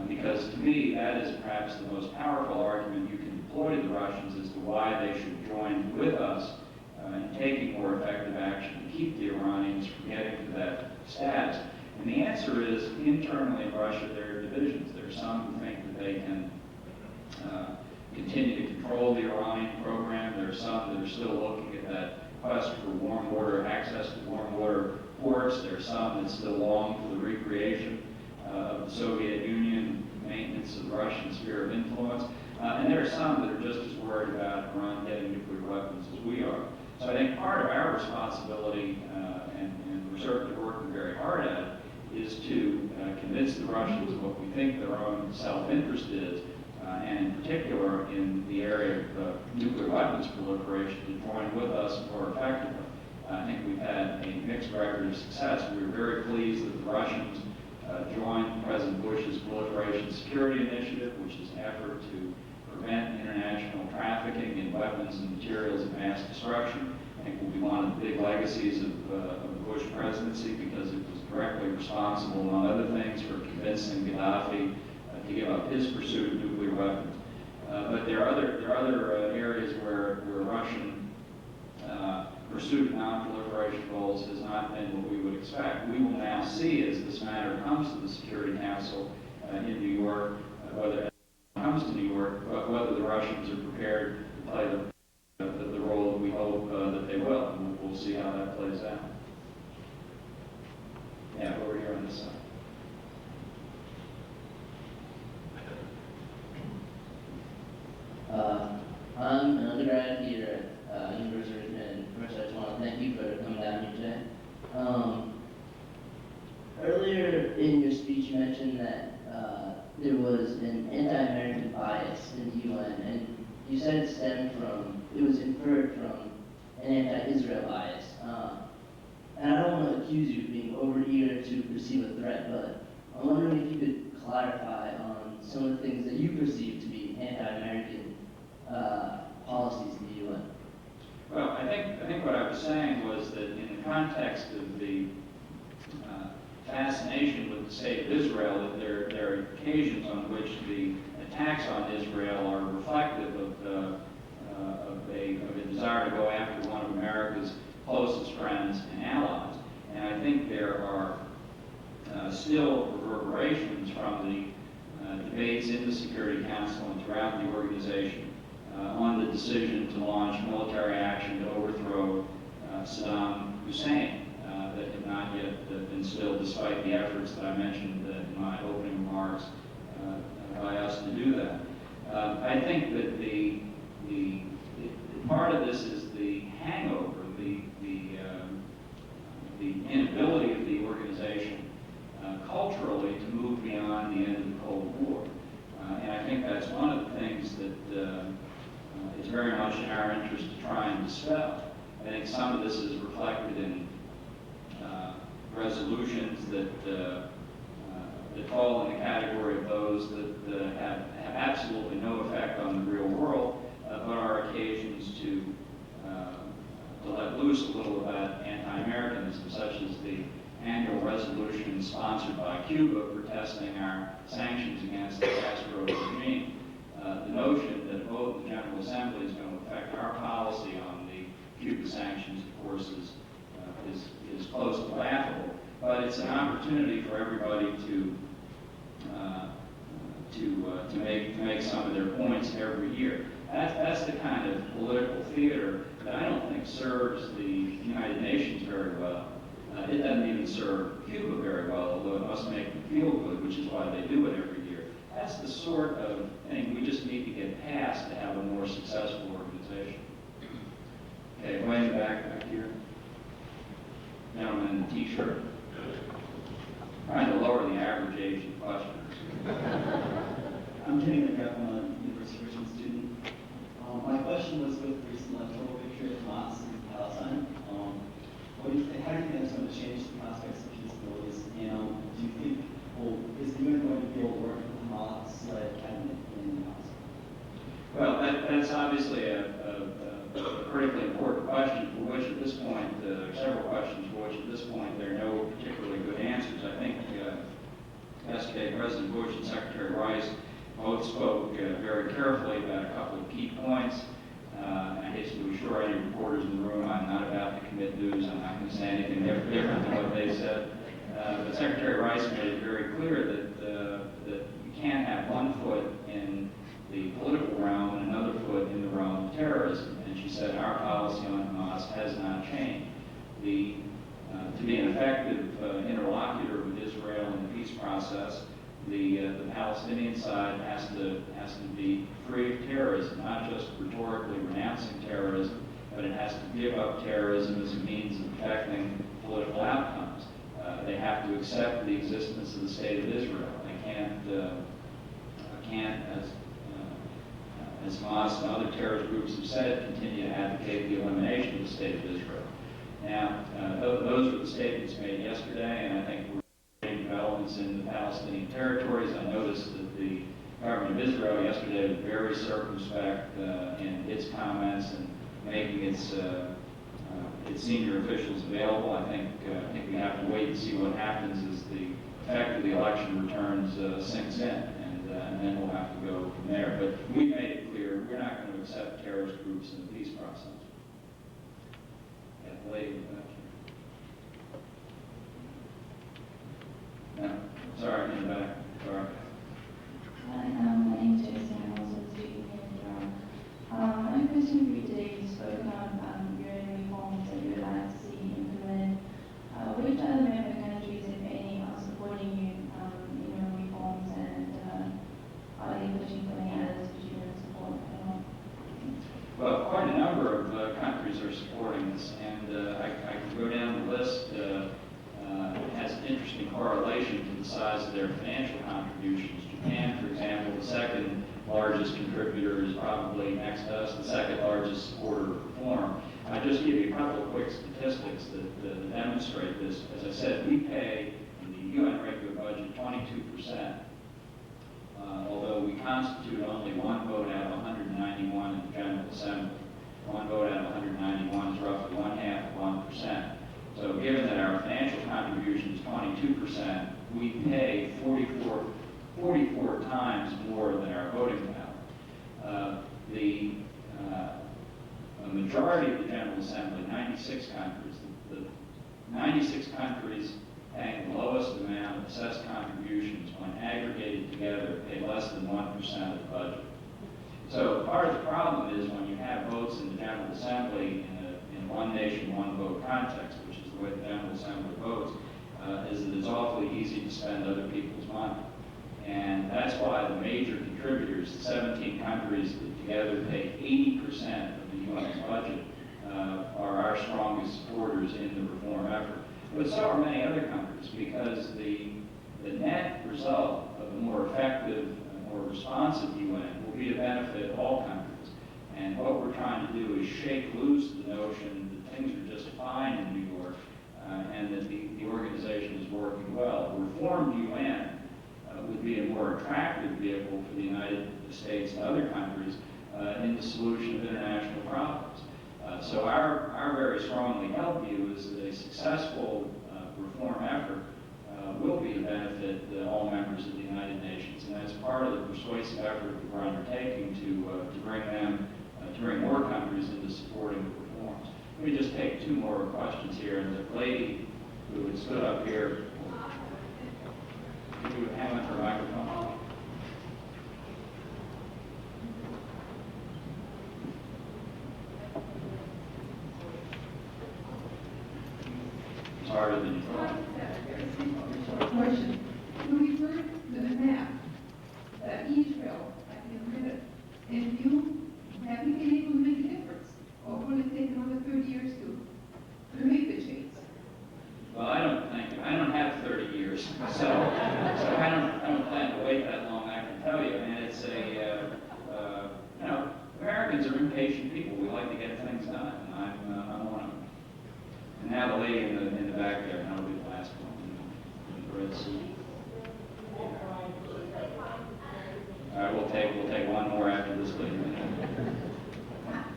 Because to me, that is perhaps the most powerful argument you can deploy to the Russians as to why they should join with us in taking more effective action to keep the Iranians from getting to that status. And the answer is, internally in Russia, there are divisions. There are some who think that they can continue to control the Iranian program. There are some that are still looking at that quest for warm water, access to warm water ports. There are some that still long for the recreation of the Soviet Union, maintenance of the Russian sphere of influence. And there are some that are just as worried about Iran getting nuclear weapons as we are. So I think part of our responsibility, and we're certainly working very hard at it, is to convince the Russians of what we think their own self-interest is, and in particular in the area of nuclear weapons proliferation, to join with us more effectively. I think we've had a mixed record of success. We were very pleased that the Russians joined President Bush's Proliferation Security Initiative, which is an effort to prevent international trafficking in weapons and materials of mass destruction. I think will be one of the big legacies of the Bush presidency, because it was directly responsible, among other things, for convincing Gaddafi to give up his pursuit of nuclear weapons. But there are other areas where Russian pursuit of non-proliferation goals has not been what we would expect. We will now see, as this matter comes to the Security Council in New York, whether it comes to New York, whether the Russians are prepared to play the role that we hope that they will, and we'll see how that plays out. Yeah, over here on this side. I'm an undergrad here at University of Richmond. First, I just want to thank you for coming down here mentioned that there was an anti-American bias in the UN, and you said it was inferred from an anti-Israel bias. And I don't want to accuse you of being over-eager to perceive a threat, but I'm wondering if you could clarify on some of the things that you perceive to be anti-American policies in the UN. Well, I think what I was saying was that in the context of the fascination with the state of Israel, that there are occasions on which the attacks on Israel are reflective of a desire to go after one of America's closest friends and allies. And I think there are still reverberations from the debates in the Security Council and throughout the organization on the decision to launch military action to overthrow Saddam Hussein that have not yet been stilled, despite the efforts that I mentioned in my opening remarks by us to do that. I think that the part of this is the hangover, the inability of the organization culturally to move beyond the end of the Cold War. And I think that's one of the things that is very much in our interest to try and dispel. I think some of this is reflected in resolutions that fall in the category of those that have absolutely no effect on the real world, but are occasions to let loose a little about anti-Americanism, such as the annual resolution sponsored by Cuba protesting our sanctions against the Castro regime. The notion that a vote in the General Assembly is going to affect our policy on the Cuba sanctions, of course, is close to laughable. But it's an opportunity for everybody to make some of their points every year. That's the kind of political theater that I don't think serves the United Nations very well. It doesn't even serve Cuba very well, although it must make them feel good, which is why they do it every year. That's the sort of thing we just need to get past to have a more successful organization. Okay, way in the back here. Gentleman in the t-shirt. Trying to lower the average age of questioners. I'm Kenny McDowell, I'm a University of Richmond student. My question was with the recent electoral victory of Hamas in Palestine. How do you think that's going to change the prospects of peace abilities? And do you think, is the UN going to be able to work with the Hamas-led cabinet in Palestine? Well, that's obviously a critically important question for which at this point, several questions for which at this point there are no particularly good answers. I think yesterday President Bush and Secretary Rice both spoke very carefully about a couple of key points. I hate to assure any reporters in the room I'm not about to commit news. I'm not going to say anything different than what they said. But Secretary Rice made it very clear that you can't have one foot in the political realm and another foot in the realm of terrorism. And she said our policy on Hamas has not changed. To be an effective interlocutor with Israel in the peace process, the Palestinian side has to be free of terrorism, not just rhetorically renouncing terrorism, but it has to give up terrorism as a means of affecting political outcomes. They have to accept the existence of the state of Israel. They can't, as Hamas and other terrorist groups have said, continue to advocate the elimination of the state of Israel. Now, those were the statements made yesterday, and I think we're seeing developments in the Palestinian territories. I noticed that the government of Israel yesterday was very circumspect in its comments and making its senior officials available. I think we have to wait and see what happens as the effect of the election returns sinks in, and then we'll have to go from there. But we made it clear we're not going to accept terrorist groups in the peace process. Yeah, the lady in the back here. No, sorry, in the back. Sorry. Hi, my name is Jason. I'm also a student here in Durham. My question for you today, you spoke on your reforms that you would like to see implemented. Which other member countries, if any, are supporting you in your reforms, and are they pushing for any others which you would support at all? Well, quite a number of countries are supporting this, and I can relation to the size of their financial contributions. Japan, for example, the second largest contributor, is probably next to us, the second largest supporter of reform. I'll just give you a couple of quick statistics that demonstrate this. As I said, we pay in the UN regular budget 22%, although we constitute only one vote out of 191 in the General Assembly. One vote out of 191 is roughly 1/2 of 1%. So given that our financial contribution is 22%, we pay 44 times more than our voting power. A majority of the General Assembly, 96 countries, the 96 countries paying the lowest amount of assessed contributions when aggregated together pay less than 1% of the budget. So part of the problem is when you have votes in the General Assembly in one nation, one vote context, which is the way the General Assembly votes, is that it's awfully easy to spend other people's money. And that's why the major contributors, the 17 countries that together pay 80% of the UN's budget, are our strongest supporters in the reform effort. But so are many other countries, because the net result of a more effective, more responsive UN will be to benefit all countries. And what we're trying to do is shake loose the notion that things are just fine in New York, and that the organization is working well. A reformed UN would be a more attractive vehicle for the United States and other countries in the solution of international problems. So our very strongly held view is that a successful reform effort will be to benefit all members of the United Nations, and that's part of the persuasive effort that we're undertaking to bring more countries into supporting the reforms. Let me just take two more questions here, and the lady who had stood up here, if you would hand her microphone. It's harder than you thought. Question. You referred to the map that Israel had been given, and have you been able to make a difference? Or will it take another 30 years to make the change? Well, I don't have 30 years, so I don't plan to wait that long, I can tell you. And it's Americans are impatient people. We like to get things done, and I'm one of them. And now the lady in the back there, and that'll be the last one, in the red suit. All right, we'll take one more after this lady.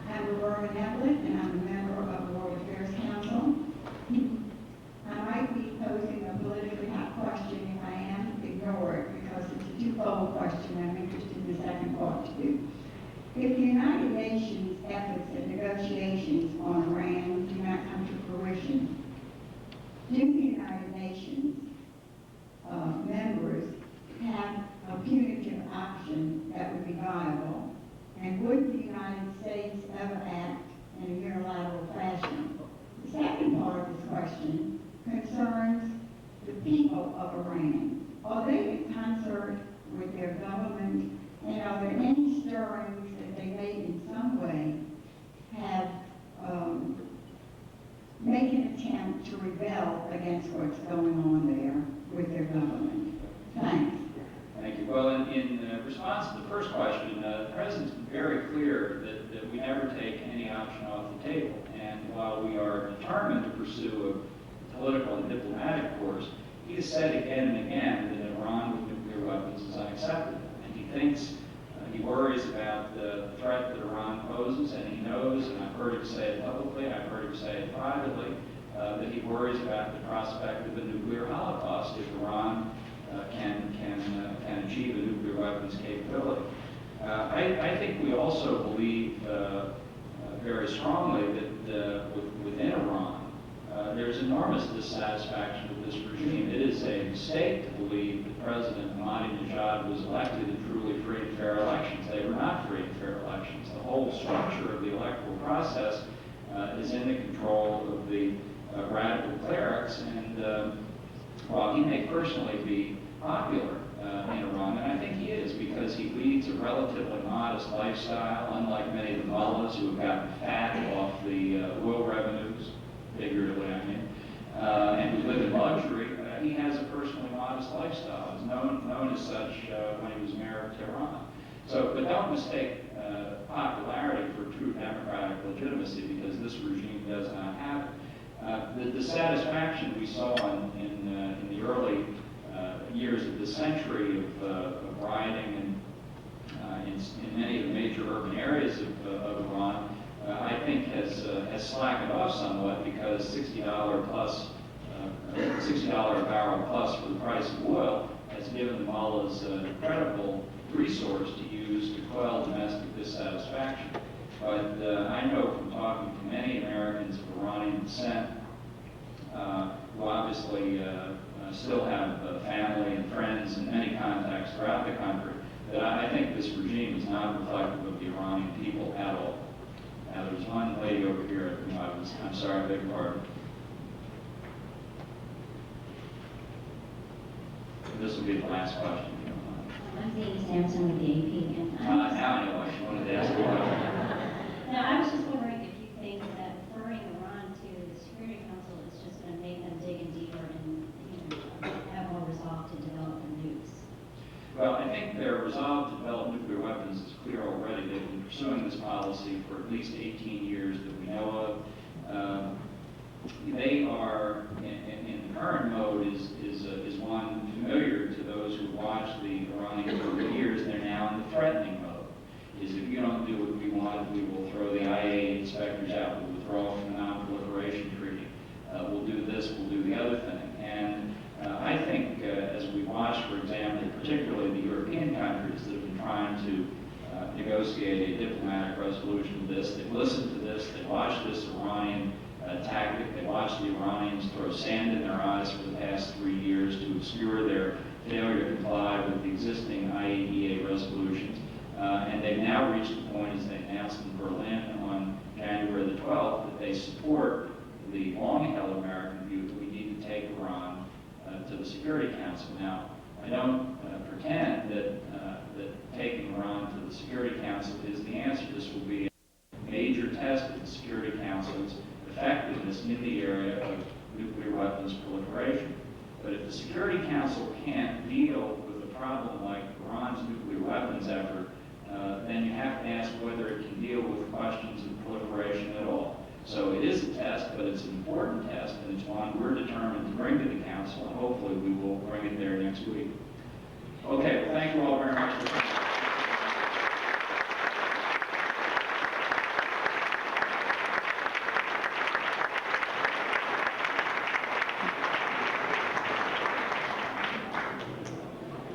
I'm Roberta Nevlin, and I'm a member of the World Affairs Council. I might be posing a politically hot question. If I am, ignore it, because it's a twofold question. I'm interested in the second part too. If the United Nations efforts and negotiations on Iran do not come to fruition, do the United Nations members have a punitive option that would be viable? And would the United States ever act in a unilateral fashion? The second part of this question concerns the people of Iran. Are they in concert with their government, and are there any stirrings that they may in some way have make an attempt to rebel against what's going on there with their government? Thanks. Thank you. Well, in response to the first question, the President's been very clear that we never take any option off the table. And while we are determined to pursue a political and diplomatic course, he has said again and again that Iran with nuclear weapons is unacceptable. And he thinks, he worries about the threat that Iran poses, and he knows, and I've heard him say it publicly, I've heard him say it privately, that he worries about the prospect of a nuclear holocaust if Iran can achieve a nuclear weapons capability. I think we also believe very strongly that within Iran, there's enormous dissatisfaction with this regime. It is a mistake to believe that President Ahmadinejad was elected in truly free and fair elections. They were not free and fair elections. The whole structure of the electoral process is in the control of the radical clerics, and while he may personally be popular in Iran, and I think he is, because he leads a relatively modest lifestyle, unlike many of the mullahs who have gotten fat off the oil revenues, figuratively I mean, and who live in luxury. he has a personally modest lifestyle. He's known as such when he was mayor of Tehran. So, but don't mistake popularity for true democratic legitimacy, because this regime does not have it. The satisfaction we saw in the early years of the century of rioting in many of the major urban areas of Iran, I think has slackened off somewhat, because $60 a barrel plus for the price of oil has given the mullahs an incredible resource to use to quell domestic dissatisfaction. But I know from talking to many Americans of Iranian descent who obviously still have family and friends and many contacts throughout the country, that I think this regime is not reflective of the Iranian people at all. Now, there's one lady over here whom I'm sorry, I beg your pardon. This will be the last question. I'm Dana Sampson with the AP. And Now I know I wanted to ask you a question. now, I was just wondering if you think that referring Iran to the Security Council is just going to make them dig in deeper and have more resolve to develop the nukes. Well, I think their resolve to develop nuclear weapons is clear already. They've been pursuing this policy for at least 18 years that we know of. They are, in the current mode, is one familiar to those who watched the Iranians for years. They're now in the threatening mode. Is if you don't do what we want, we will throw the IAEA inspectors out. We'll withdraw from the Non-Proliferation Treaty. We'll do this. We'll do the other thing. And I think, as we watch, for example, particularly the European countries that have been trying to negotiate a diplomatic resolution to this, they've listened to this. They watched this Iranian tactic. They watched the Iranians throw sand in their eyes for the past 3 years to obscure their failure to comply with the existing IAEA resolutions. And they've now reached the point, as they announced in Berlin on January the 12th, that they support the long-held American view that we need to take Iran to the Security Council. Now, I don't pretend that taking Iran to the Security Council is the answer. This will be a major test of the Security Council's effectiveness in the area of nuclear weapons proliferation. But if the Security Council can't deal with a problem like Iran's nuclear weapons effort, then you have to ask whether it can deal with questions of proliferation at all. So it is a test, but it's an important test, and it's one we're determined to bring to the Council, and hopefully we will bring it there next week. Okay, well, thank you all very much for coming.